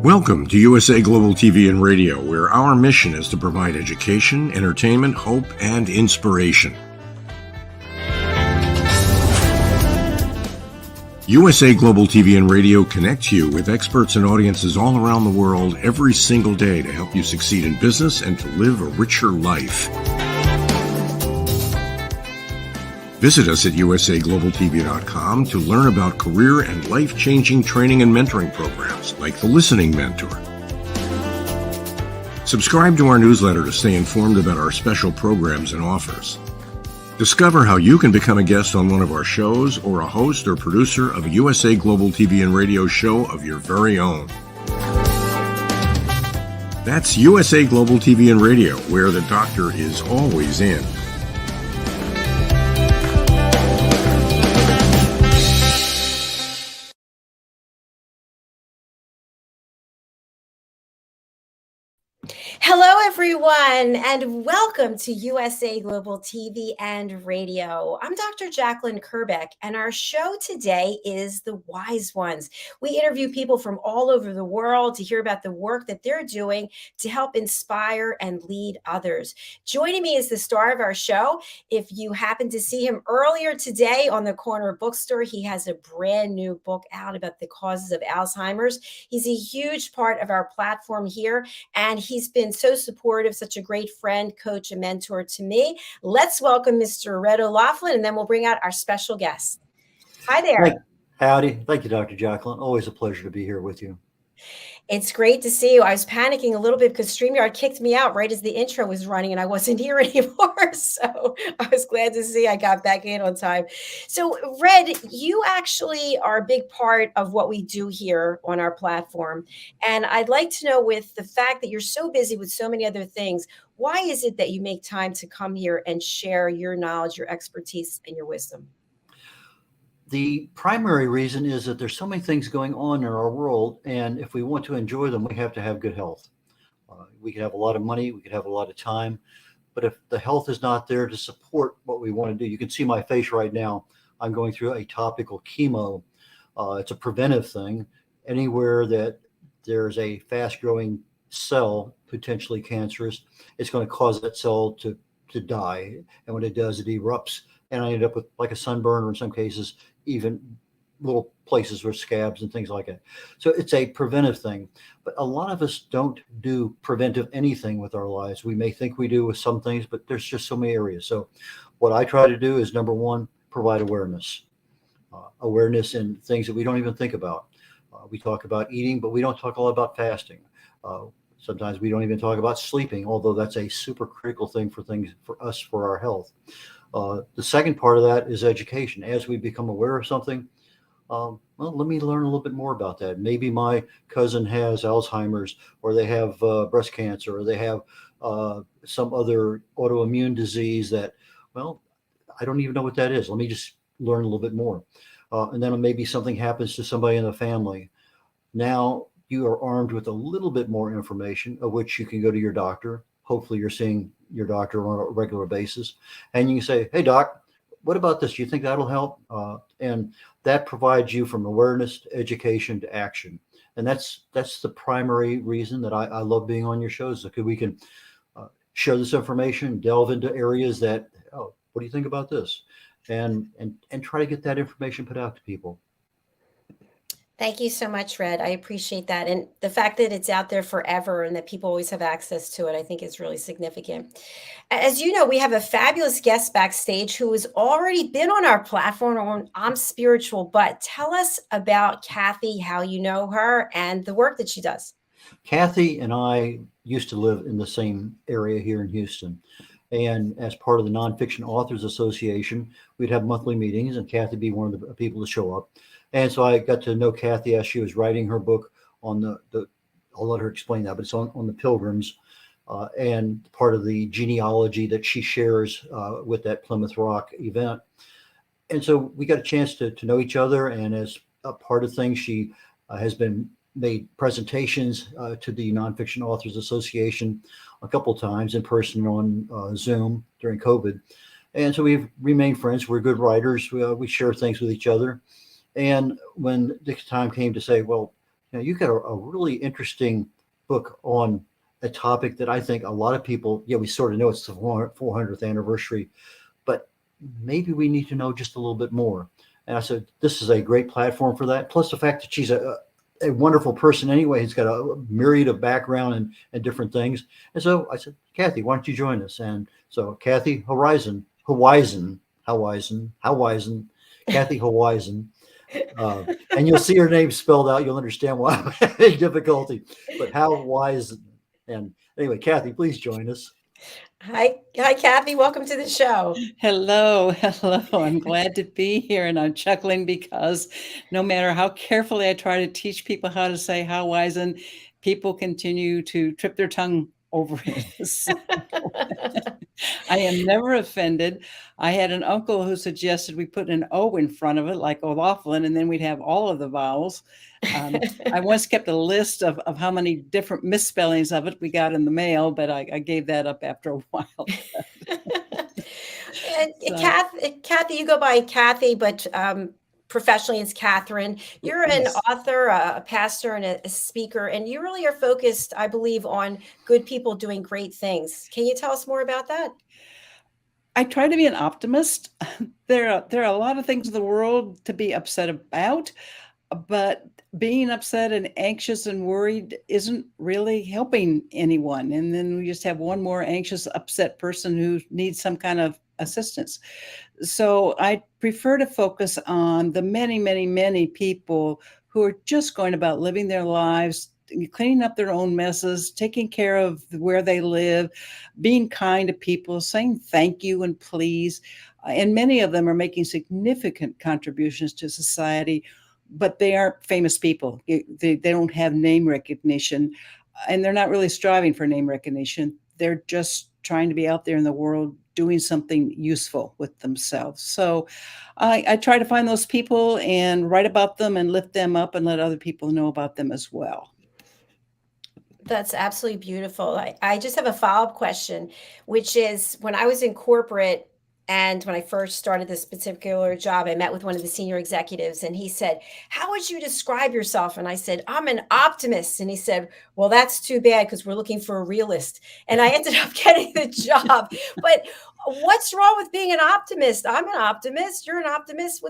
Welcome to USA Global TV and Radio, where our mission is to provide education, entertainment, hope, and inspiration. USA Global TV and Radio connects you with experts and audiences all around the world every single day to help you succeed in business and to live a richer life. Visit us at usaglobaltv.com to learn about career and life-changing training and mentoring programs like the Listening Mentor. Subscribe to our newsletter to stay informed about our special programs and offers. Discover how you can become a guest on one of our shows or a host or producer of a USA Global TV and Radio show of your very own. That's USA Global TV and Radio, where the doctor is always in. Hello, everyone, and welcome to USA Global TV and Radio. I'm Dr. Jacalyn Kerbeck, and our show today is The Wise Ones. We interview people from all over the world to hear about the work that they're doing to help inspire and lead others. Joining me is the star of our show. If you happen to see him earlier today on the corner bookstore, he has a brand new book out about the causes of Alzheimer's. He's a huge part of our platform here, and he's been so supportive, such a great friend, coach, and mentor to me. Let's welcome Mr. red.olaughlin, and then we'll bring out our special guest. Hi there. Howdy. Thank you, Dr. Jacalyn. Always a pleasure to be here with you. It's great to see you. I was panicking a little bit because StreamYard kicked me out right as the intro was running and I wasn't here anymore. So I was glad to see I got back in on time. So Red, you actually are a big part of what we do here on our platform. And I'd like to know, with the fact that you're so busy with so many other things, why is it that you make time to come here and share your knowledge, your expertise, and your wisdom? The primary reason is that there's so many things going on in our world, and if we want to enjoy them, we have to have good health. We could have a lot of money, we could have a lot of time, but if the health is not there to support what we want to do, you can see my face right now. I'm going through a topical chemo. It's a preventive thing. Anywhere that there's a fast-growing cell, potentially cancerous, it's going to cause that cell to die, and when it does, it erupts, and I end up with like a sunburn, or in some cases, even little places with scabs and things like that. So it's a preventive thing, but a lot of us don't do preventive anything with our lives. We may think we do with some things, but there's just so many areas. So what I try to do is, number one, provide awareness. Awareness in things that we don't even think about. We talk about eating, but we don't talk a lot about fasting. Sometimes we don't even talk about sleeping, although that's a super critical thing for us, for our health. The second part of that is education. As we become aware of something, well, let me learn a little bit more about that. Maybe my cousin has Alzheimer's, or they have breast cancer, or they have some other autoimmune disease that, well, I don't even know what that is. Let me just learn a little bit more. And then maybe something happens to somebody in the family. Now you are armed with a little bit more information, of which you can go to your doctor. Hopefully you're seeing your doctor on a regular basis, and you can say, hey doc, what about this? Do you think that'll help? And that provides you from awareness to education to action. And that's the primary reason that I love being on your shows, because we can share this information, delve into areas that, oh, what do you think about this? And try to get that information put out to people. Thank you so much, Red. I appreciate that. And the fact that it's out there forever and that people always have access to it, I think is really significant. As you know, we have a fabulous guest backstage who has already been on our platform on I'm Spiritual, but tell us about Kathy, how you know her, and the work that she does. Kathy and I used to live in the same area here in Houston. And as part of the Nonfiction Authors Association, we'd have monthly meetings, and Kathy would be one of the people to show up. And so I got to know Kathy as she was writing her book on I'll let her explain that, but it's on the Pilgrims, and part of the genealogy that she shares with that Plymouth Rock event. And so we got a chance to know each other. And as a part of things, she has been made presentations to the Nonfiction Authors Association a couple of times in person on Zoom during COVID. And so we've remained friends. We're good writers. We share things with each other. And when the time came to say, well, You've got a really interesting book on a topic that I think a lot of people, we sort of know it's the 400th anniversary, but maybe we need to know just a little bit more. And I said, this is a great platform for that. Plus the fact that she's a wonderful person anyway, who's got a myriad of background and different things. And so I said, Kathy, why don't you join us? And so Kathy Haueisen, Kathy Haueisen. And you'll see her name spelled out. You'll understand why I'm having difficulty. But Haueisen. And anyway, Kathy, please join us. Hi, Kathy. Welcome to the show. Hello. I'm glad to be here, and I'm chuckling because no matter how carefully I try to teach people how to say Haueisen, people continue to trip their tongue over it. So, I am never offended. I had an uncle who suggested we put an O in front of it, like O'Loughlin, and then we'd have all of the vowels. I once kept a list of how many different misspellings of it we got in the mail, but I gave that up after a while. And Kathy, you go by Kathy, but professionally it's Kathryn. You're an Yes. author, a pastor, and a speaker, and you really are focused, I believe, on good people doing great things. Can you tell us more about that? I try to be an optimist. There are a lot of things in the world to be upset about, but being upset and anxious and worried isn't really helping anyone. And then we just have one more anxious, upset person who needs some kind of assistance. So I prefer to focus on the many, many, many people who are just going about living their lives, cleaning up their own messes, taking care of where they live, being kind to people, saying thank you and please. And many of them are making significant contributions to society, but they aren't famous people. They don't have name recognition, and they're not really striving for name recognition. They're just trying to be out there in the world doing something useful with themselves. So I try to find those people and write about them and lift them up and let other people know about them as well. That's absolutely beautiful. I just have a follow-up question, which is when I was in corporate and when I first started this particular job, I met with one of the senior executives and he said, "How would you describe yourself?" And I said, "I'm an optimist." And he said, "Well, that's too bad because we're looking for a realist." And I ended up getting the job. But what's wrong with being an optimist? I'm an optimist. You're an optimist.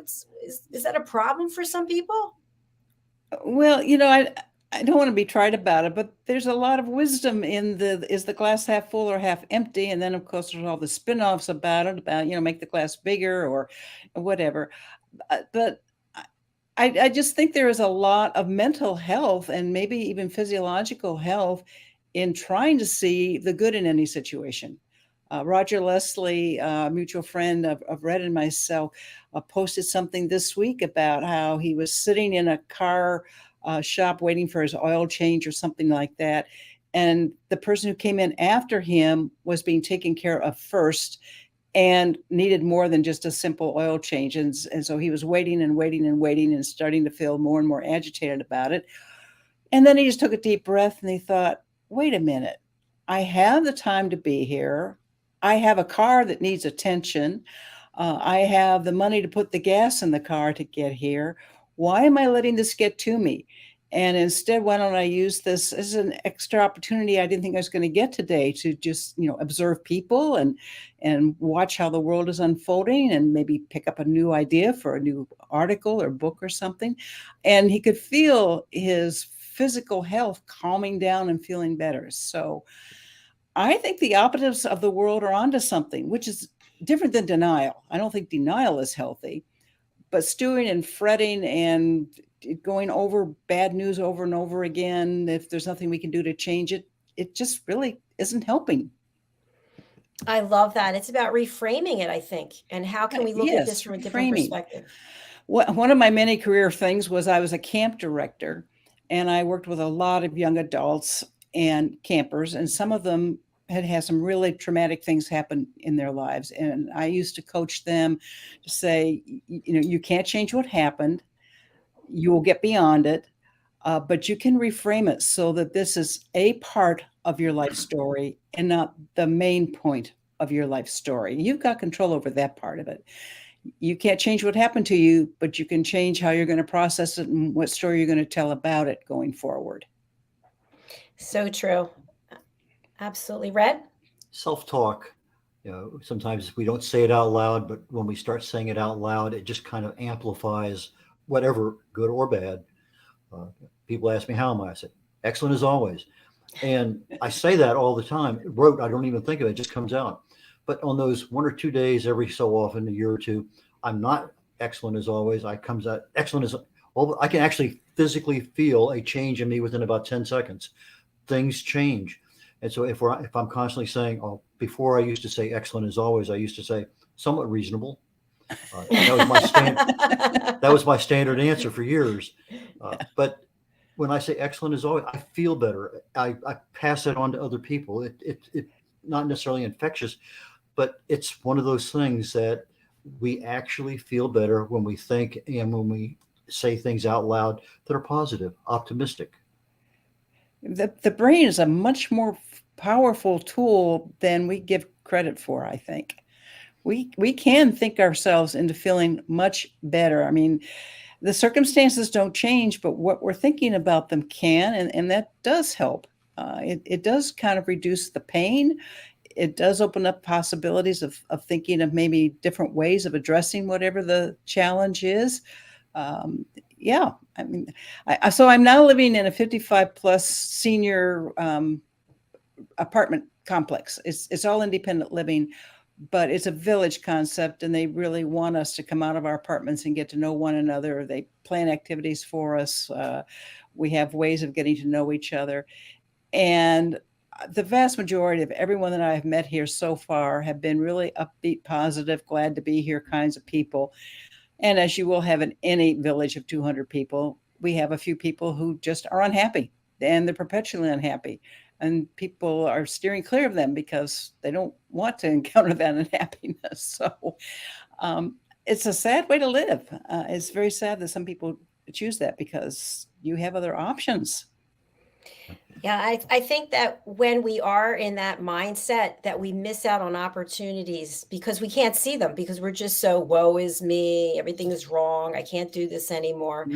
Is that a problem for some people? Well, I don't want to be trite about it, but there's a lot of wisdom in is the glass half full or half empty? And then of course there's all the spin-offs about it, about, make the glass bigger or whatever. But I just think there is a lot of mental health and maybe even physiological health in trying to see the good in any situation. Roger Leslie, a mutual friend of Red and myself, posted something this week about how he was sitting in a car shop waiting for his oil change or something like that. And the person who came in after him was being taken care of first and needed more than just a simple oil change. And so he was waiting and waiting and waiting and starting to feel more and more agitated about it. And then he just took a deep breath and he thought, wait a minute, I have the time to be here. I have a car that needs attention. I have the money to put the gas in the car to get here. Why am I letting this get to me? And instead, why don't I use this as an extra opportunity I didn't think I was going to get today to just, observe people and watch how the world is unfolding and maybe pick up a new idea for a new article or book or something. And he could feel his physical health calming down and feeling better. So I think the opposites of the world are onto something, which is different than denial. I don't think denial is healthy, but stewing and fretting and going over bad news over and over again, if there's nothing we can do to change it, it just really isn't helping. I love that. It's about reframing it, I think. And how can we look at this from a different perspective? One of my many career things was I was a camp director, and I worked with a lot of young adults and campers, and some of them had some really traumatic things happen in their lives. And I used to coach them to say, you can't change what happened. You will get beyond it, but you can reframe it so that this is a part of your life story and not the main point of your life story. You've got control over that part of it. You can't change what happened to you, but you can change how you're going to process it and what story you're going to tell about it going forward. So true. Absolutely. Red? Self-talk. Sometimes we don't say it out loud, but when we start saying it out loud, it just kind of amplifies whatever, good or bad. People ask me, how am I? I said, excellent as always. And I say that all the time. I don't even think of it. It just comes out. But on those 1 or 2 days, every so often, a year or two, I'm not excellent as always. I comes out excellent as well. I can actually physically feel a change in me within about 10 seconds. Things change. And so if I'm constantly saying, oh, before I used to say excellent as always, I used to say somewhat reasonable. That was my standard answer for years. But when I say excellent as always, I feel better. I pass it on to other people. It not necessarily infectious, but it's one of those things that we actually feel better when we think and when we say things out loud that are positive, optimistic. The brain is a much more powerful tool than we give credit for, I think. We can think ourselves into feeling much better. I mean, the circumstances don't change, but what we're thinking about them can, and that does help. It does kind of reduce the pain. It does open up possibilities of thinking of maybe different ways of addressing whatever the challenge is. Yeah, I mean, so I'm now living in a 55 plus senior apartment complex. It's all independent living, but it's a village concept, and they really want us to come out of our apartments and get to know one another. They plan activities for us. We have ways of getting to know each other. And the vast majority of everyone that I've met here so far have been really upbeat, positive, glad to be here kinds of people. And as you will have in any village of 200 people, we have a few people who just are unhappy, and they're perpetually unhappy. And people are steering clear of them because they don't want to encounter that unhappiness. So it's a sad way to live. It's very sad that some people choose that because you have other options. Yeah, I think that when we are in that mindset that we miss out on opportunities because we can't see them because we're just so woe is me, everything is wrong, I can't do this anymore.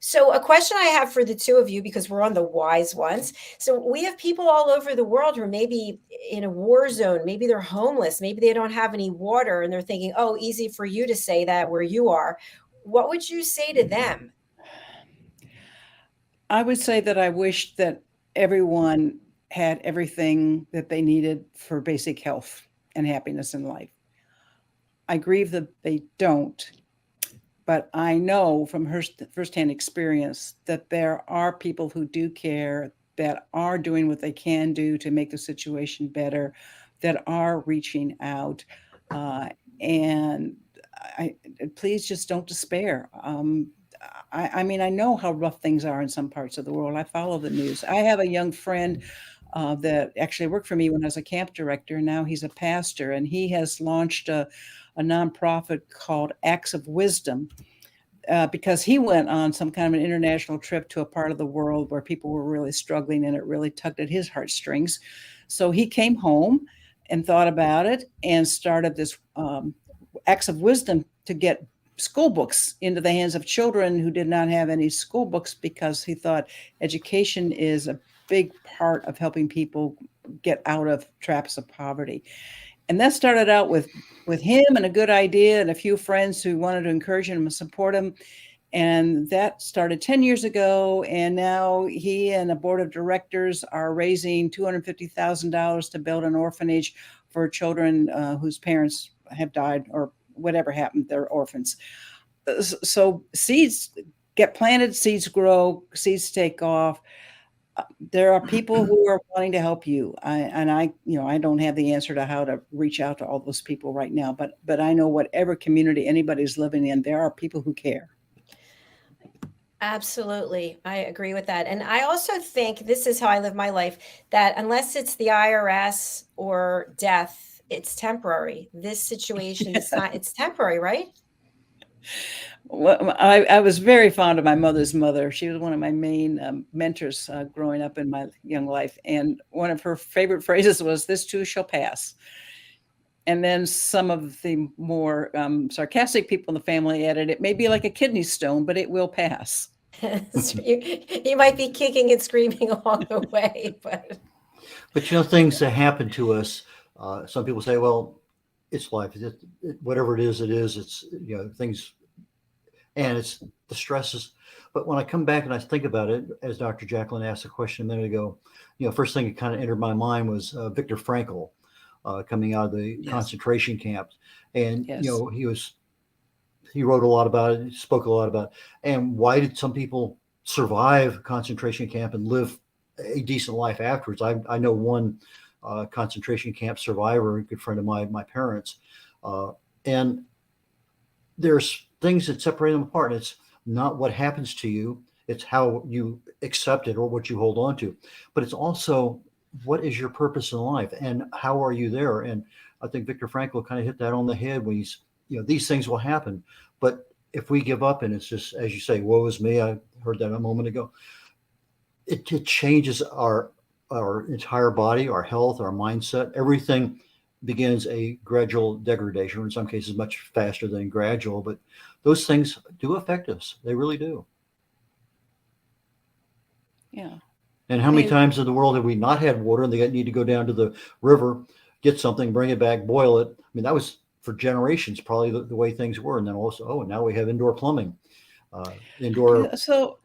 So a question I have for the two of you, because we're on the wise ones. So we have people all over the world who are maybe in a war zone, maybe they're homeless, maybe they don't have any water, and they're thinking, oh, easy for you to say that where you are. What would you say to them? I would say that I wish that everyone had everything that they needed for basic health and happiness in life. I grieve that they don't, but I know from firsthand experience that there are people who do care, that are doing what they can do to make the situation better, that are reaching out. And please just don't despair. I mean, I know how rough things are in some parts of the world. I follow the news. I have a young friend that actually worked for me when I was a camp director. Now he's a pastor, and he has launched a nonprofit called Acts of Wisdom because he went on some kind of an international trip to a part of the world where people were really struggling, and it really tugged at his heartstrings. So he came home and thought about it and started this Acts of Wisdom to get school books into the hands of children who did not have any school books, because he thought education is a big part of helping people get out of traps of poverty. And that started out with him and a good idea and a few friends who wanted to encourage him and support him. And that started 10 years ago. And now he and a board of directors are raising $250,000 to build an orphanage for children whose parents have died or whatever happened, they're orphans. So seeds get planted, seeds grow, seeds take off. There are people who are wanting to help you. I don't have the answer to how to reach out to all those people right now, but I know whatever community anybody's living in, there are people who care. Absolutely. I agree with that. And I also think this is how I live my life, that unless it's the IRS or death, it's temporary. This situation is not, it's temporary, right? Well, I was very fond of my mother's mother. She was one of my main mentors growing up in my young life. And one of her favorite phrases was, "This too shall pass." And then some of the more sarcastic people in the family added, it may be like a kidney stone, but it will pass. So you might be kicking and screaming along the way, but things that happen to us, some people say, well, it's life. Whatever it is, it is. It's, things, and it's the stresses. But when I come back and I think about it, as Dr. Jacalyn asked a question a minute ago, first thing that kind of entered my mind was Viktor Frankl coming out of the Yes. concentration camps. And, Yes. he wrote a lot about it, spoke a lot about it. And why did some people survive concentration camp and live a decent life afterwards? I know one concentration camp survivor, a good friend of my parents, and there's things that separate them apart. It's not what happens to you, it's how you accept it or what you hold on to. But it's also, what is your purpose in life and how are you there? And I think Viktor Frankl kind of hit that on the head when he's, these things will happen. But if we give up and it's just, as you say, woe is me, I heard that a moment ago, it changes our entire body, our health, our mindset. Everything begins a gradual degradation, or in some cases much faster than gradual, but those things do affect us. They really do. Yeah. And how many times in the world have we not had water and they need to go down to the river, get something, bring it back, boil it? I mean, that was for generations, probably the way things were. And then also, now we have indoor plumbing. So,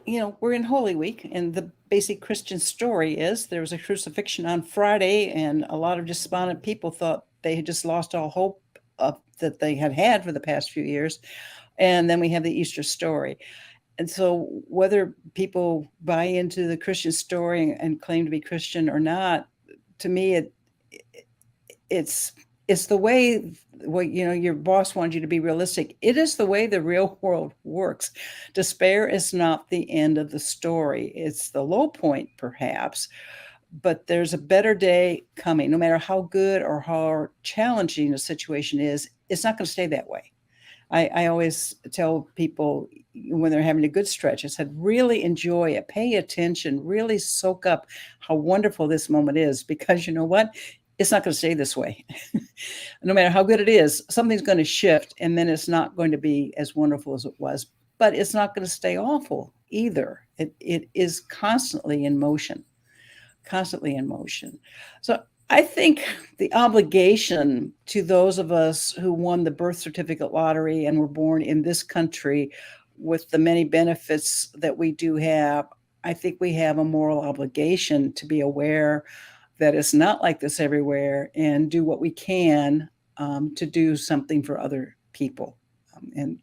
we're in Holy Week, and the basic Christian story is there was a crucifixion on Friday, and a lot of despondent people thought they had just lost all hope that they had for the past few years. And then we have the Easter story. And so whether people buy into the Christian story and claim to be Christian or not, to me, it's the way, your boss wants you to be realistic. It is the way the real world works. Despair is not the end of the story. It's the low point, perhaps, but there's a better day coming. No matter how good or how challenging a situation is, it's not going to stay that way. I always tell people when they're having a good stretch, I said, really enjoy it, pay attention, really soak up how wonderful this moment is, because you know what? It's not going to stay this way. No matter how good it is, something's going to shift, and then it's not going to be as wonderful as it was, but it's not going to stay awful either. It is constantly in motion. So I think the obligation to those of us who won the birth certificate lottery and were born in this country with the many benefits that we do have, I think we have a moral obligation to be aware that it's not like this everywhere and do what we can to do something for other people. And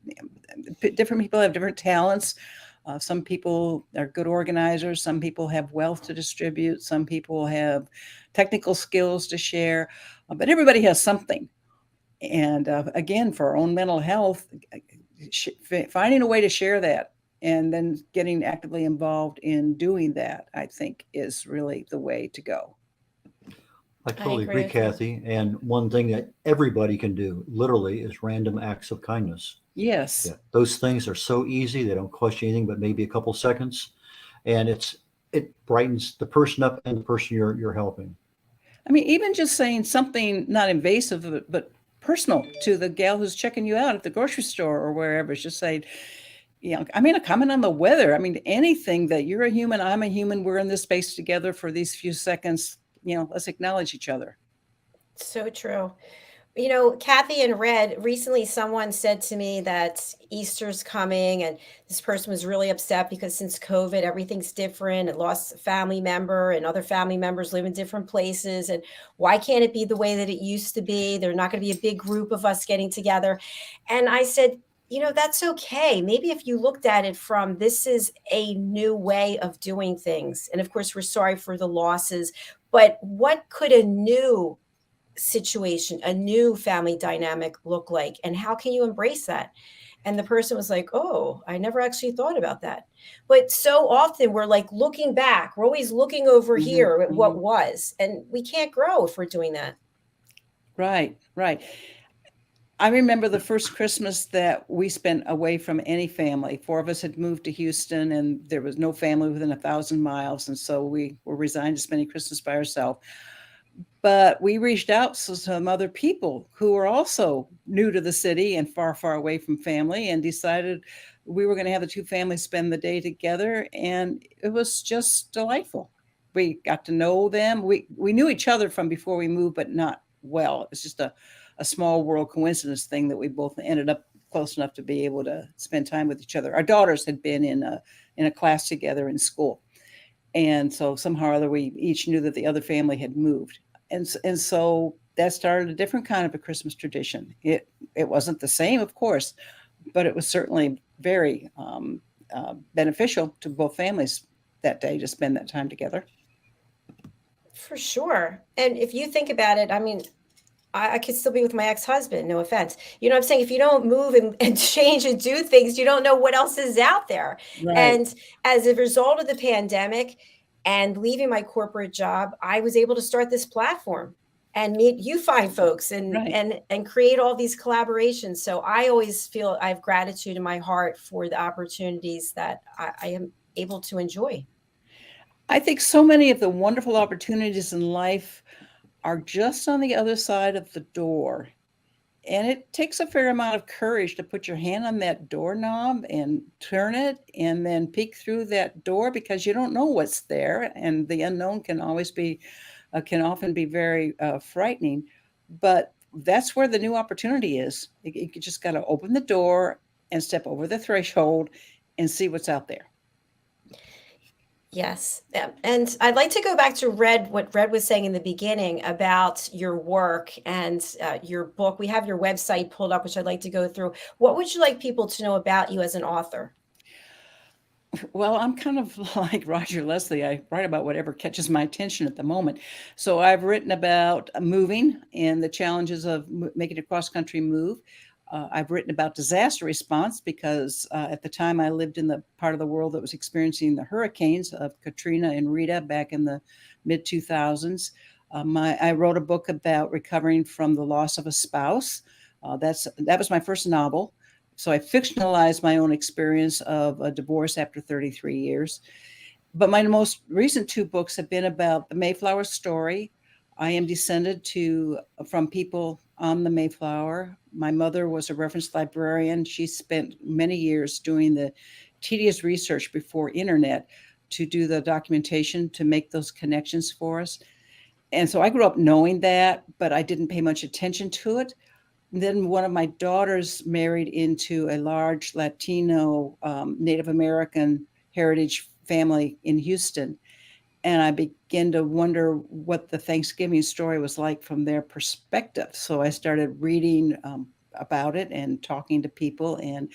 different people have different talents. Some people are good organizers. Some people have wealth to distribute. Some people have technical skills to share. But everybody has something. And again, for our own mental health, finding a way to share that and then getting actively involved in doing that, I think, is really the way to go. I totally agree, Kathy. And one thing that everybody can do, literally, is random acts of kindness. Yes. Yeah, those things are so easy. They don't cost you anything but maybe a couple seconds. And it brightens the person up and the person you're helping. I mean, even just saying something not invasive, but personal to the gal who's checking you out at the grocery store or wherever. It's just saying, a comment on the weather. I mean, anything that you're a human, I'm a human, we're in this space together for these few seconds. Let's acknowledge each other. So true. Kathy and Red, recently someone said to me that Easter's coming, and this person was really upset because since COVID, everything's different, and lost a family member, and other family members live in different places. And why can't it be the way that it used to be? There's not going to be a big group of us getting together. And I said, that's okay. Maybe if you looked at it from, this is a new way of doing things. And of course, we're sorry for the losses, but what could a new situation, a new family dynamic look like, and how can you embrace that? And the person was like, oh, I never actually thought about that. But so often we're like looking back, we're always looking over here at what was, and we can't grow if we're doing that. Right. I remember the first Christmas that we spent away from any family. 4 of us had moved to Houston, and there was no family within 1,000 miles, and so we were resigned to spending Christmas by ourselves. But we reached out to some other people who were also new to the city and far, far away from family, and decided we were going to have the two families spend the day together. And it was just delightful. We got to know them. We knew each other from before we moved, but not well. It's just a small world coincidence thing that we both ended up close enough to be able to spend time with each other. Our daughters had been in a class together in school. And so somehow or other, we each knew that the other family had moved. And so that started a different kind of a Christmas tradition. It wasn't the same, of course, but it was certainly very beneficial to both families that day to spend that time together. For sure. And if you think about it, I mean, I could still be with my ex-husband, no offense. You know what I'm saying? If you don't move and change and do things, you don't know what else is out there. Right. And as a result of the pandemic and leaving my corporate job, I was able to start this platform and meet you fine folks and Right. and create all these collaborations. So I always feel I have gratitude in my heart for the opportunities that I am able to enjoy. I think so many of the wonderful opportunities in life are just on the other side of the door. And it takes a fair amount of courage to put your hand on that doorknob and turn it and then peek through that door, because you don't know what's there. And the unknown can often be very frightening. But that's where the new opportunity is. You just got to open the door and step over the threshold and see what's out there. Yes. And I'd like to go back to what Red was saying in the beginning about your work and your book. We have your website pulled up, which I'd like to go through. What would you like people to know about you as an author? Well, I'm kind of like Roger Leslie. I write about whatever catches my attention at the moment. So I've written about moving and the challenges of making a cross-country move. I've written about disaster response because at the time I lived in the part of the world that was experiencing the hurricanes of Katrina and Rita back in the mid 2000s. I wrote a book about recovering from the loss of a spouse. That was my first novel. So I fictionalized my own experience of a divorce after 33 years. But my most recent two books have been about the Mayflower story. I am descended from people on the Mayflower. My mother was a reference librarian. She spent many years doing the tedious research before internet to do the documentation to make those connections for us. And so I grew up knowing that, but I didn't pay much attention to it. Then one of my daughters married into a large Latino Native American heritage family in Houston. And I began to wonder what the Thanksgiving story was like from their perspective. So I started reading about it and talking to people, and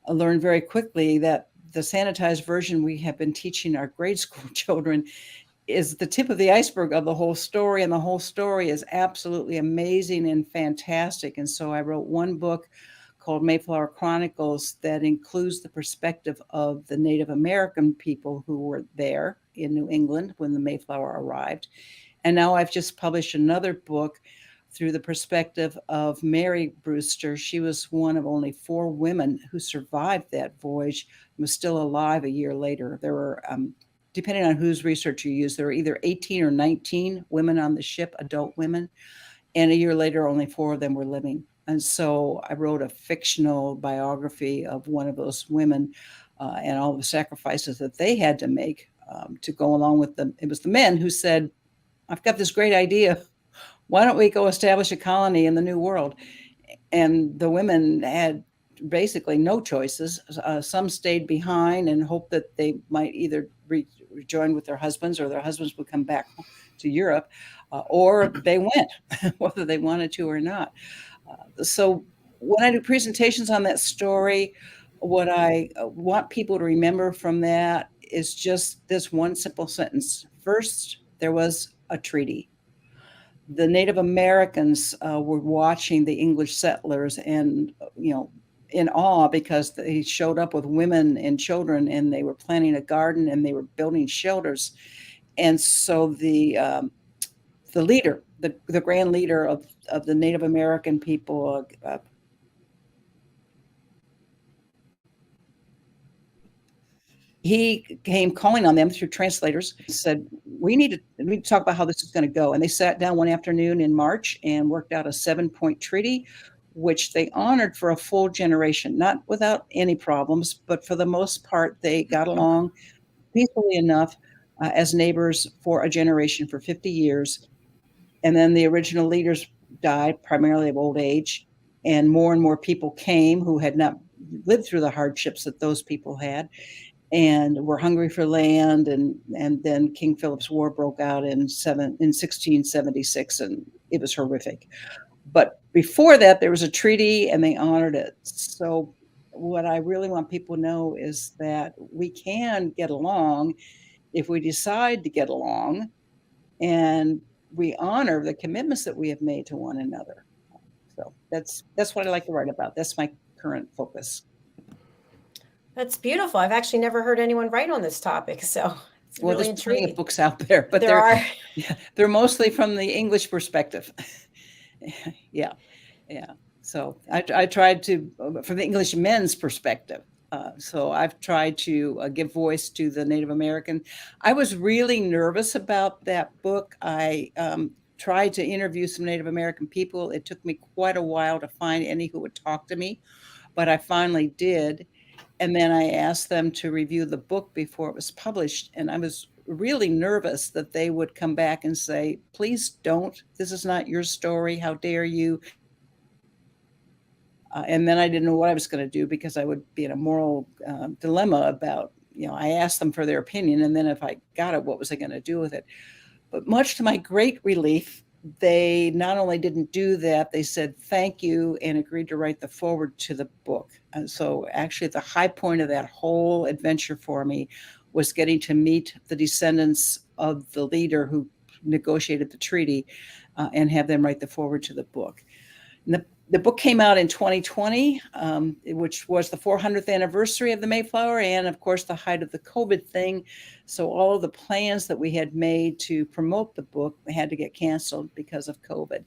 I learned very quickly that the sanitized version we have been teaching our grade school children is the tip of the iceberg of the whole story. And the whole story is absolutely amazing and fantastic. And so I wrote one book called Mayflower Chronicles that includes the perspective of the Native American people who were there in New England when the Mayflower arrived. And now I've just published another book through the perspective of Mary Brewster. She was one of only 4 women who survived that voyage and was still alive a year later. There were, depending on whose research you use, there were either 18 or 19 women on the ship, adult women, and a year later, only 4 of them were living. And so I wrote a fictional biography of one of those women and all the sacrifices that they had to make to go along with them. It was the men who said, I've got this great idea. Why don't we go establish a colony in the New World? And the women had basically no choices. Some stayed behind and hoped that they might either rejoin with their husbands, or their husbands would come back to Europe, or they went, whether they wanted to or not. So when I do presentations on that story, what I want people to remember from that is just this one simple sentence. First, there was a treaty. The Native Americans were watching the English settlers and, in awe, because they showed up with women and children, and they were planting a garden and they were building shelters. And so the leader, the grand leader of the Native American people, he came calling on them through translators, said, we need to talk about how this is going to go. And they sat down one afternoon in March and worked out a 7-point treaty, which they honored for a full generation, not without any problems, but for the most part, they got along peacefully enough as neighbors for a generation, for 50 years. And then the original leaders died, primarily of old age, and more people came who had not lived through the hardships that those people had and were hungry for land. And then King Philip's War broke out in 1676, and it was horrific. But before that, there was a treaty, and they honored it. So what I really want people to know is that we can get along if we decide to get along, and we honor the commitments that we have made to one another. So that's what I like to write about. That's my current focus. That's beautiful. I've actually never heard anyone write on this topic, so it's really there's plenty intriguing. of books out there, but they're mostly from the English perspective. Yeah. So I tried to, from the English men's perspective. So I've tried to give voice to the Native American. I was really nervous about that book. I tried to interview some Native American people. It took me quite a while to find any who would talk to me, but I finally did. And then I asked them to review the book before it was published. And I was really nervous that they would come back and say, please don't. This is not your story. How dare you? And then I didn't know what I was going to do, because I would be in a moral dilemma about, I asked them for their opinion. And then if I got it, what was I going to do with it? But much to my great relief, they not only didn't do that, they said thank you and agreed to write the foreword to the book. And so actually the high point of that whole adventure for me was getting to meet the descendants of the leader who negotiated the treaty and have them write the foreword to the book. And the book came out in 2020, which was the 400th anniversary of the Mayflower, and of course the height of the COVID thing. So all of the plans that we had made to promote the book had to get canceled because of COVID.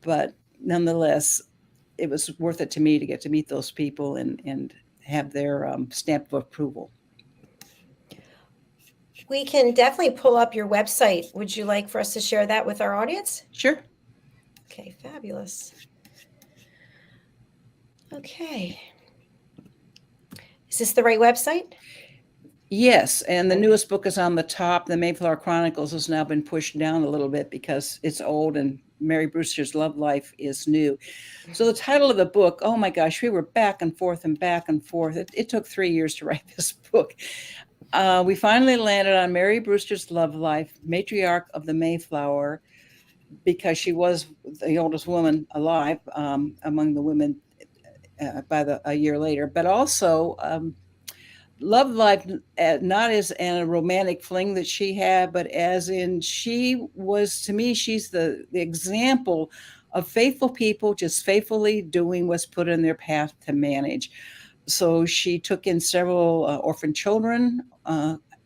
But nonetheless, it was worth it to me to get to meet those people and have their stamp of approval. We can definitely pull up your website. Would you like for us to share that with our audience? Sure. Okay, fabulous. Okay. Is this the right website? Yes, and the newest book is on the top. The Mayflower Chronicles has now been pushed down a little bit because it's old, and Mary Brewster's Love Life is new. So the title of the book, oh my gosh, we were back and forth and back and forth. It took 3 years to write this book. We finally landed on Mary Brewster's Love Life, matriarch of the Mayflower, because she was the oldest woman alive among the women a year later, but also Love Life, not as a romantic fling that she had, but as in she was, to me, she's the example of faithful people just faithfully doing what's put in their path to manage. So she took in several orphan children,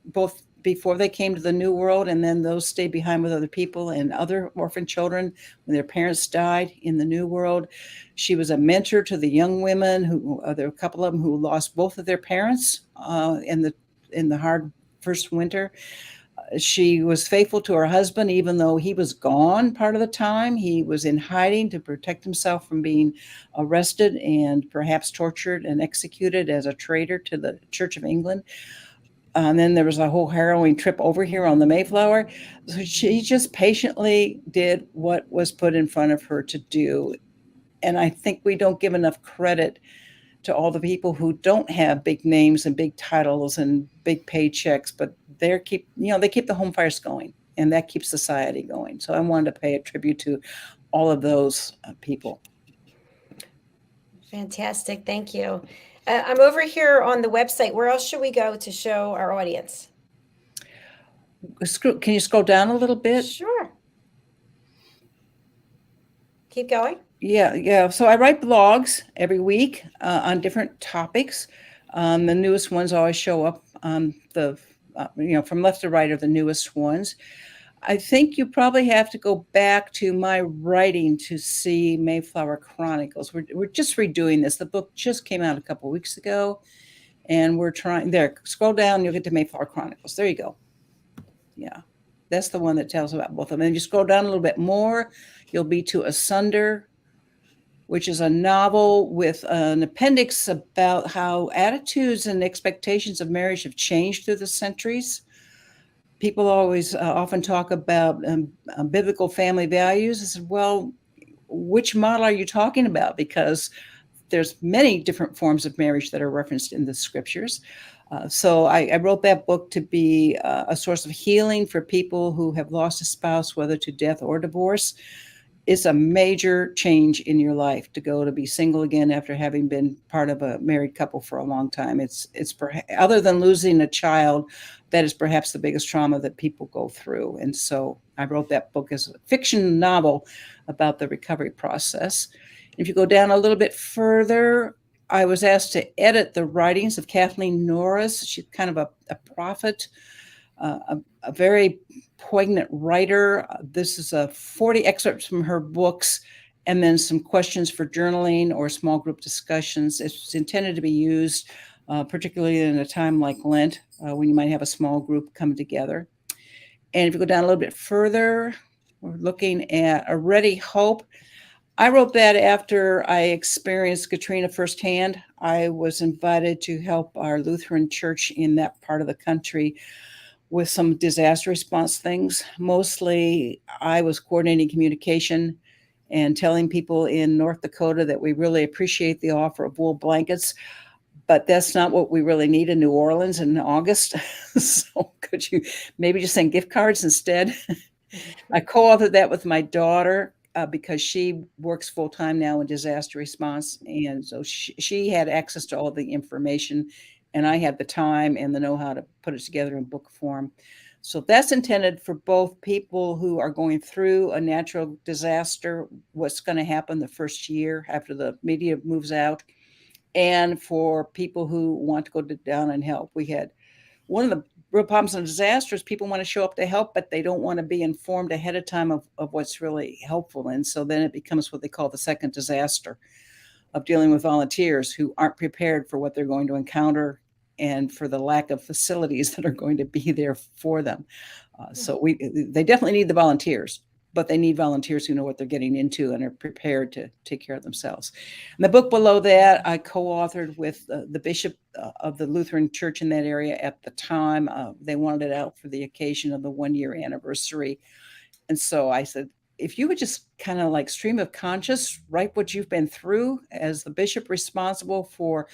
both before they came to the New World, and then those stayed behind with other people and other orphan children when their parents died in the New World. She was a mentor to the young women who, there were a couple of them who lost both of their parents in the hard first winter. She was faithful to her husband, even though he was gone part of the time. He was in hiding to protect himself from being arrested and perhaps tortured and executed as a traitor to the Church of England. And then there was a whole harrowing trip over here on the Mayflower. So she just patiently did what was put in front of her to do. And I think we don't give enough credit to all the people who don't have big names and big titles and big paychecks, but they keep the home fires going, and that keeps society going. So I wanted to pay a tribute to all of those people. Fantastic. Thank you. I'm over here on the website. Where else should we go to show our audience? Can you scroll down a little bit? Sure. Keep going. Yeah. So I write blogs every week on different topics. The newest ones always show up on from left to right are the newest ones. I think you probably have to go back to my writing to see Mayflower Chronicles. We're just redoing this. The book just came out a couple of weeks ago, and we're trying there. Scroll down, you'll get to Mayflower Chronicles. There you go. Yeah. That's the one that tells about both of them. And if you scroll down a little bit more, you'll be to Asunder, which is a novel with an appendix about how attitudes and expectations of marriage have changed through the centuries. People always often talk about biblical family values. I said, well, which model are you talking about? Because there's many different forms of marriage that are referenced in the scriptures. So I wrote that book to be a source of healing for people who have lost a spouse, whether to death or divorce. It's a major change in your life to go to be single again after having been part of a married couple for a long time. It's other than losing a child, that is perhaps the biggest trauma that people go through. And so I wrote that book as a fiction novel about the recovery process. If you go down a little bit further, I was asked to edit the writings of Kathleen Norris. She's kind of a prophet, a very poignant writer. This is 40 excerpts from her books, and then some questions for journaling or small group discussions. It's intended to be used particularly in a time like Lent, when you might have a small group come together. And if you go down a little bit further, we're looking at A Ready Hope. I wrote that after I experienced Katrina firsthand. I was invited to help our Lutheran church in that part of the country with some disaster response things. Mostly, I was coordinating communication and telling people in North Dakota that we really appreciate the offer of wool blankets, but that's not what we really need in New Orleans in August. So could you maybe just send gift cards instead? I co-authored that with my daughter because she works full-time now in disaster response. And so she had access to all the information, and I had the time and the know-how to put it together in book form. So that's intended for both people who are going through a natural disaster, what's going to happen the first year after the media moves out, and for people who want to go down and help. We had one of the real problems in disasters, people want to show up to help, but they don't want to be informed ahead of time of what's really helpful. And so then it becomes what they call the second disaster of dealing with volunteers who aren't prepared for what they're going to encounter and for the lack of facilities that are going to be there for them. So they definitely need the volunteers, but they need volunteers who know what they're getting into and are prepared to take care of themselves. And the book below that, I co-authored with the bishop of the Lutheran church in that area at the time. They wanted it out for the occasion of the 1-year anniversary. And so I said, if you would just kind of like stream of conscious, write what you've been through as the bishop responsible for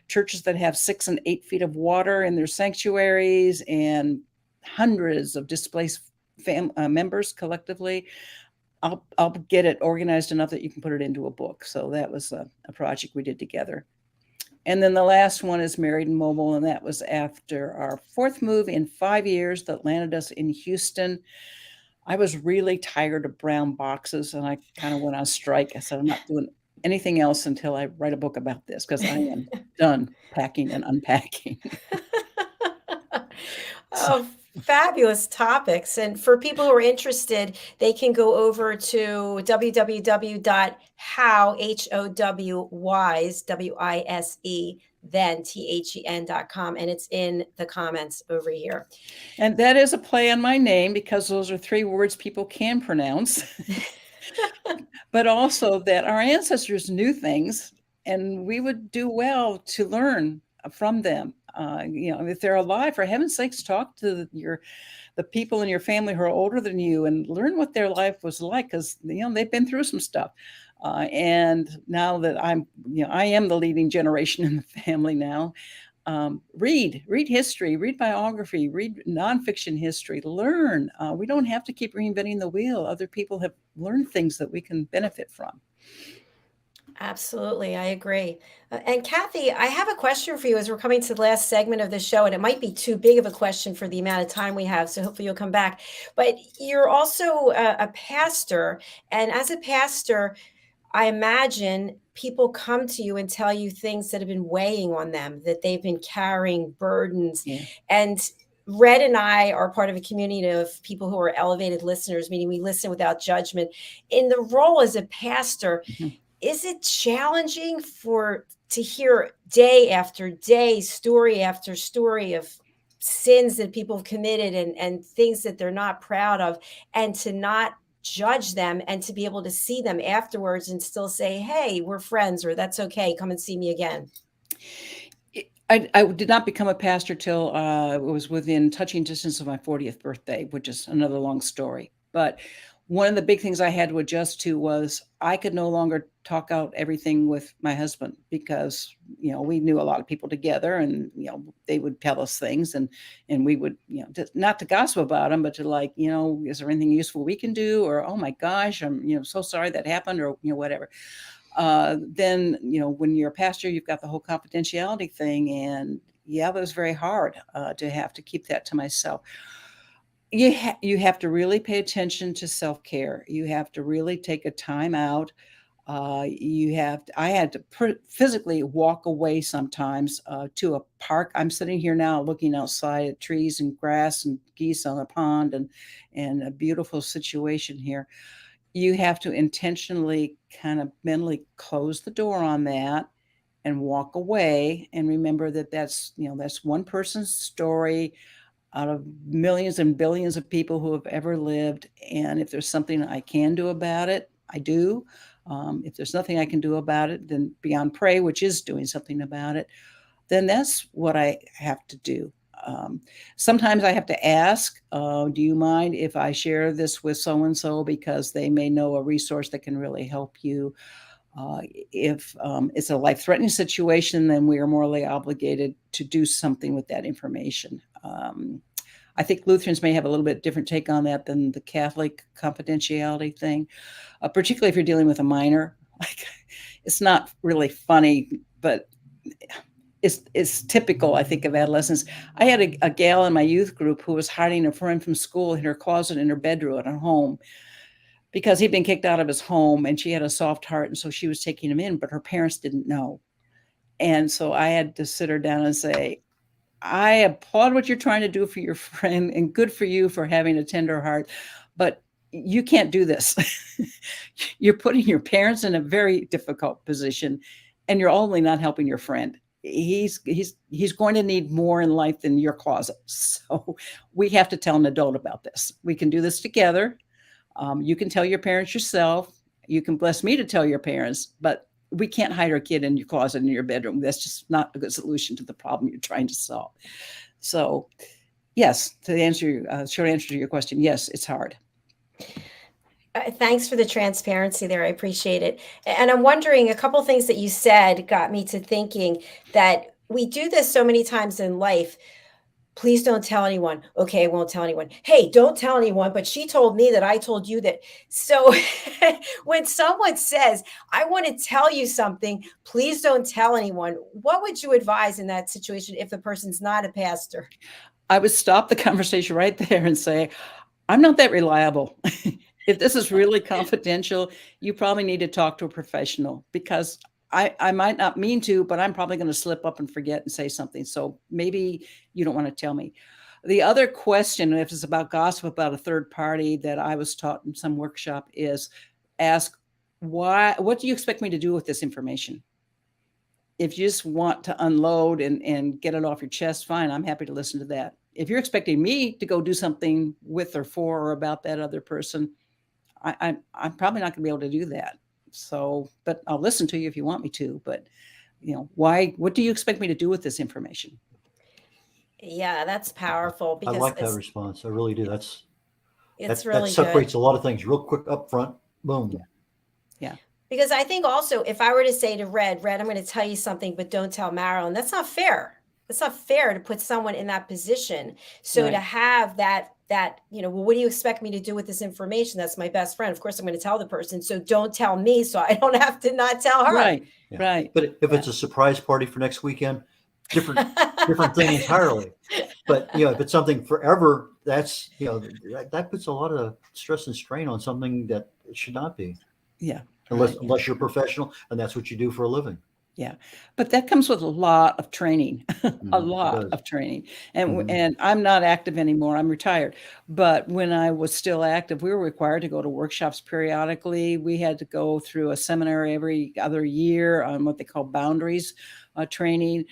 churches that have 6 and 8 feet of water in their sanctuaries and hundreds of displaced members collectively, I'll get it organized enough that you can put it into a book. So that was a project we did together. And then the last one is Married and Mobile, and that was after our 4th move in 5 years that landed us in Houston. I was really tired of brown boxes, and I kind of went on strike. I said, I'm not doing anything else until I write a book about this, because I am done packing and unpacking. Oh, fabulous topics. And for people who are interested, they can go over to www.howwise, then THEN.com, and it's in the comments over here. And that is a play on my name, because those are 3 words people can pronounce. But also that our ancestors knew things, and we would do well to learn from them. If they're alive, for heaven's sakes, talk to the people in your family who are older than you and learn what their life was like, because they've been through some stuff. And now that I am the leading generation in the family now. Read history, read biography, read nonfiction history, learn. We don't have to keep reinventing the wheel. Other people have learned things that we can benefit from. Absolutely. I agree. And Kathy, I have a question for you as we're coming to the last segment of the show, and it might be too big of a question for the amount of time we have, so hopefully you'll come back. But you're also a pastor, and as a pastor, I imagine people come to you and tell you things that have been weighing on them, that they've been carrying burdens. Yeah. And Red and I are part of a community of people who are elevated listeners, meaning we listen without judgment. In the role as a pastor, is it challenging to hear day after day, story after story of sins that people have committed and things that they're not proud of, and to not judge them and to be able to see them afterwards and still say, hey, we're friends, or that's okay, come and see me again. I did not become a pastor till it was within touching distance of my 40th birthday, which is another long story. But one of the big things I had to adjust to was I could no longer talk out everything with my husband, because, we knew a lot of people together, and, they would tell us things, and we would, not to gossip about them, but to like, is there anything useful we can do? Or, oh my gosh, I'm, so sorry that happened, or, whatever. Then, when you're a pastor, you've got the whole confidentiality thing. And yeah, that was very hard to have to keep that to myself. You have to really pay attention to self-care. You have to really take a time out. I had to physically walk away sometimes to a park. I'm sitting here now looking outside at trees and grass and geese on a pond, and a beautiful situation here. You have to intentionally kind of mentally close the door on that and walk away, and remember that that's one person's story out of millions and billions of people who have ever lived. And if there's something I can do about it, I do. If there's nothing I can do about it, then beyond pray, which is doing something about it, then that's what I have to do. Sometimes I have to ask, do you mind if I share this with so-and-so, because they may know a resource that can really help you. If it's a life-threatening situation, then we are morally obligated to do something with that information. I think Lutherans may have a little bit different take on that than the Catholic confidentiality thing, particularly if you're dealing with a minor. Like, it's not really funny, but it's typical, I think, of adolescence. I had a gal in my youth group who was hiding a friend from school in her closet in her bedroom at her home, because he'd been kicked out of his home, and she had a soft heart, and so she was taking him in, but her parents didn't know. And so I had to sit her down and say, I applaud what you're trying to do for your friend, and good for you for having a tender heart, but you can't do this. You're putting your parents in a very difficult position, and you're only not helping your friend. He's going to need more in life than your closet. So we have to tell an adult about this. We can do this together. You can tell your parents yourself. You can bless me to tell your parents, but we can't hide our kid in your closet in your bedroom. That's just not a good solution to the problem you're trying to solve. So yes, to answer short answer to your question, yes, it's hard. Thanks for the transparency there. I appreciate it. And I'm wondering, a couple things that you said got me to thinking that we do this so many times in life. Please don't tell anyone. Okay, I won't tell anyone. Hey, don't tell anyone, but she told me that I told you that. So when someone says, I want to tell you something, please don't tell anyone, what would you advise in that situation if the person's not a pastor? I would stop the conversation right there and say, I'm not that reliable. If this is really confidential, you probably need to talk to a professional, because I might not mean to, but I'm probably going to slip up and forget and say something. So maybe you don't want to tell me. The other question, if it's about gossip about a third party, that I was taught in some workshop, is ask, what do you expect me to do with this information? If you just want to unload and get it off your chest, fine, I'm happy to listen to that. If you're expecting me to go do something with or for or about that other person, I'm probably not going to be able to do that. So, but I'll listen to you if you want me to. But, what do you expect me to do with this information? Yeah, that's powerful. I Because like that response. I really do. it's That really separates good. a lot of things real quick up front. Boom. Yeah. Because I think also, if I were to say to Red, I'm going to tell you something, but don't tell Marilyn, that's not fair. It's not fair to put someone in that position. So to Right. have that, well, what do you expect me to do with this information? That's my best friend. Of course, I'm going to tell the person. So don't tell me, so I don't have to not tell her. Right. Yeah. Right. But if it's a surprise party for next weekend, different thing entirely. But if it's something forever, that's that puts a lot of stress and strain on something that it should not be. Yeah. Unless you're professional and that's what you do for a living. Yeah. But that comes with a lot of training, a It lot does. of training. And Mhm. and I'm not active anymore. I'm retired. But when I was still active, we were required to go to workshops periodically. We had to go through a seminary every other year on what they call boundaries training,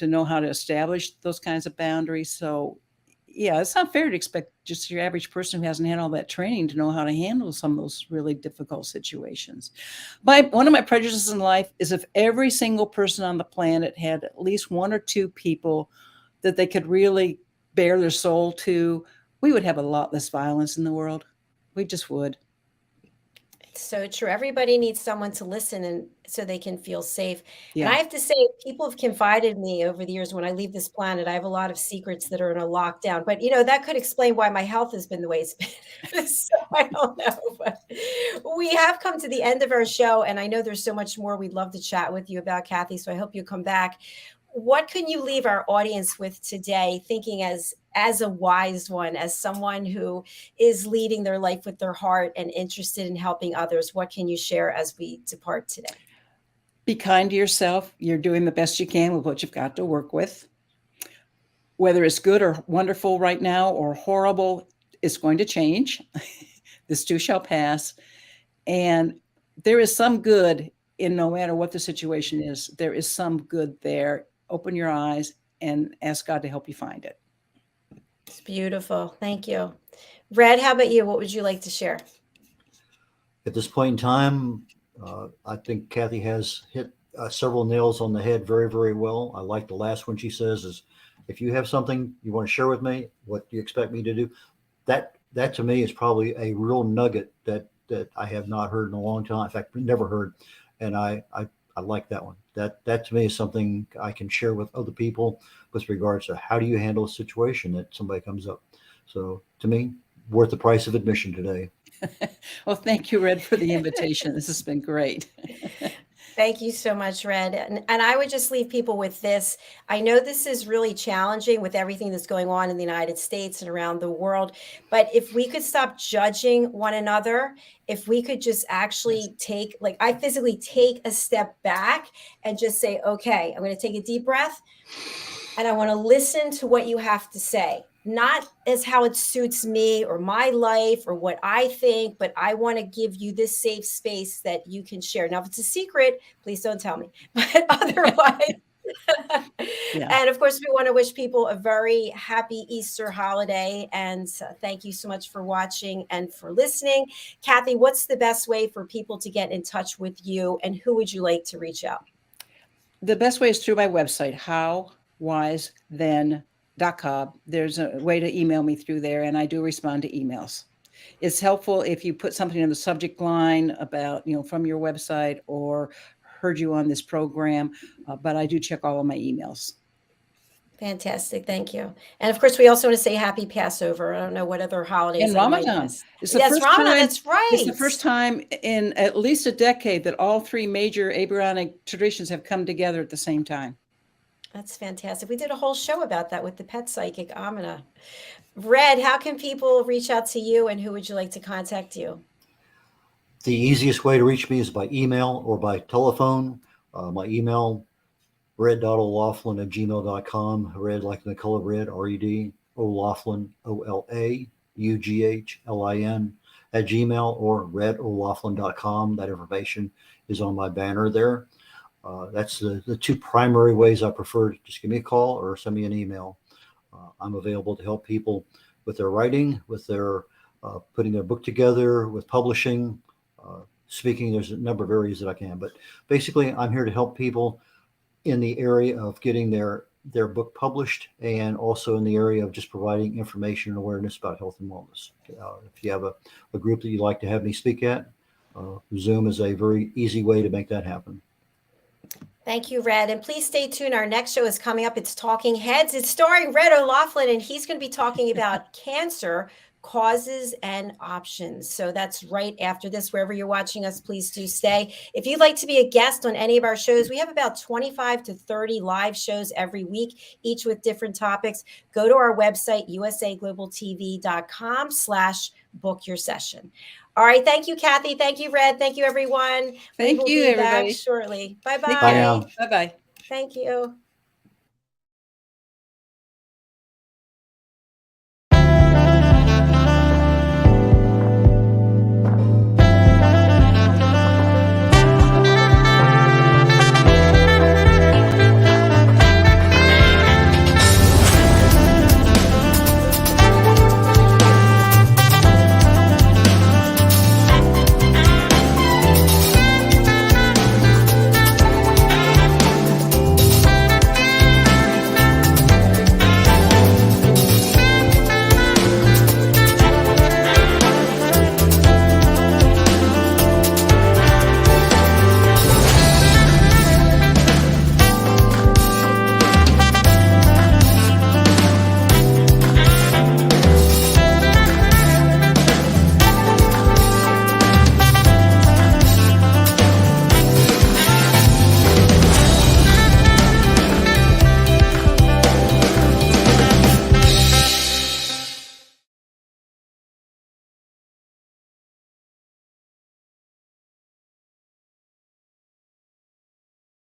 know how to establish those kinds of boundaries. So yeah, it's not fair to expect just your average person who hasn't had all that training to know how to handle some of those really difficult situations. One of my prejudices in life is if every single person on the planet had at least one or two people that they could really bare their soul to, we would have a lot less violence in the world. We just would. It's so true. Everybody needs someone to listen and so they can feel safe. And Yeah. I have to say, people have confided in me over the years when I leave this planet. I have a lot of secrets that are in a lockdown, but that could explain why my health has been the way it's been. So I don't know, but we have come to the end of our show, and I know there's so much more we'd love to chat with you about, Kathy. So I hope you come back. What can you leave our audience with today, thinking as a wise one, as someone who is leading their life with their heart and interested in helping others? What can you share as we depart today? Be kind to yourself. You're doing the best you can with what you've got to work with. Whether it's good or wonderful right now or horrible, it's going to change. This too shall pass. And there is some good in no matter what the situation is. There is some good there. Open your eyes and ask God to help you find it. It's beautiful. Thank you. Red, how about you? What would you like to share? At this point in time, I think Kathy has hit several nails on the head very, very well. I like the last one she says is, if you have something you want to share with me, what do you expect me to do? That to me is probably a real nugget that I have not heard in a long time. In fact, never heard. And I like that one. That to me is something I can share with other people with regards to how do you handle a situation that somebody comes up. So to me, worth the price of admission today. Well, thank you, Red, for the invitation. This has been great. Thank you so much, Red. And I would just leave people with this. I know this is really challenging with everything that's going on in the United States and around the world. But if we could stop judging one another, if we could just actually take, like I physically take a step back and just say, okay, I'm going to take a deep breath and I want to listen to what you have to say. Not as how it suits me or my life or what I think, but I want to give you this safe space that you can share. Now, if it's a secret, please don't tell me. But otherwise, Yeah. And of course, we want to wish people a very happy Easter holiday. And thank you so much for watching and for listening. Kathy, what's the best way for people to get in touch with you, and who would you like to reach out? The best way is through my website, howwisethen.com. There's a way to email me through there, and I do respond to emails. It's helpful if you put something in the subject line about, from your website or heard you on this program, but I do check all of my emails. Fantastic. Thank you. And of course, we also want to say happy Passover. I don't know what other holidays. And Ramadan. It's the first Ramadan. That's right. It's the first time in at least a decade that all three major Abrahamic traditions have come together at the same time. That's fantastic. We did a whole show about that with the pet psychic Amina. Red, how can people reach out to you, and who would you like to contact you? The easiest way to reach me is by email or by telephone. My email, red.olaughlin@gmail.com. Red like the color red, R-E-D, O'Laughlin, OLAUGHLIN @gmail, or red.olaughlin.com. That information is on my banner there. That's the two primary ways I prefer. Just give me a call or send me an email. I'm available to help people with their writing, with their putting their book together, with publishing, speaking. There's a number of areas that I can, but basically I'm here to help people in the area of getting their book published, and also in the area of just providing information and awareness about health and wellness. If you have a group that you'd like to have me speak at, Zoom is a very easy way to make that happen. Thank you, Red. And please stay tuned. Our next show is coming up. It's Talking Heads. It's starring Red O'Laughlin, and he's going to be talking about cancer causes and options. So that's right after this. Wherever you're watching us, please do stay. If you'd like to be a guest on any of our shows, we have about 25 to 30 live shows every week, each with different topics. Go to our website, usaglobaltv.com/book your session. All right. Thank you, Kathy. Thank you, Red. Thank you, everyone. Thank you, everybody. Back shortly. Bye-bye. Bye now. Bye-bye. Thank you.